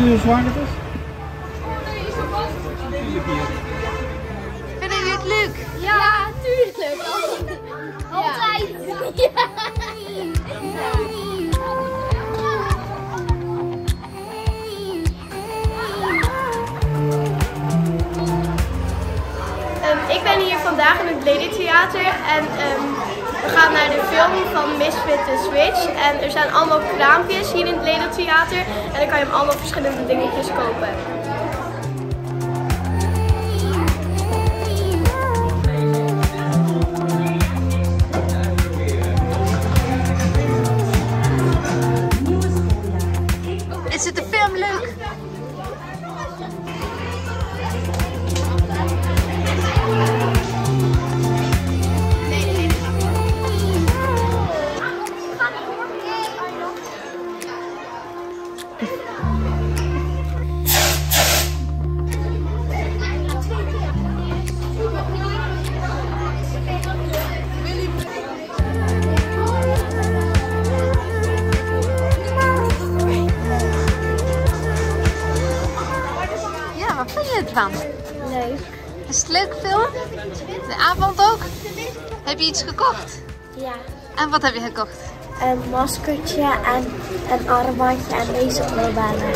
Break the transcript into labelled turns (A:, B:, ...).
A: Voel je hoe zwaar het is?
B: Vinden jullie het leuk?
C: Ja, tuurlijk. Altijd. Ja. Ik ben hier vandaag in het Lelytheater en we gaan naar de film van Misfit the Switch. En er zijn allemaal kraampjes hier in het Lelytheater en dan kan je hem allemaal verschillende dingetjes kopen.
B: Is het de film leuk? Wat vind je ervan?
C: Leuk.
B: Is het leuk film? De avond ook? Heb je iets gekocht?
C: Ja.
B: En wat heb je gekocht?
C: Een maskertje en een armbandje en deze oorbellen.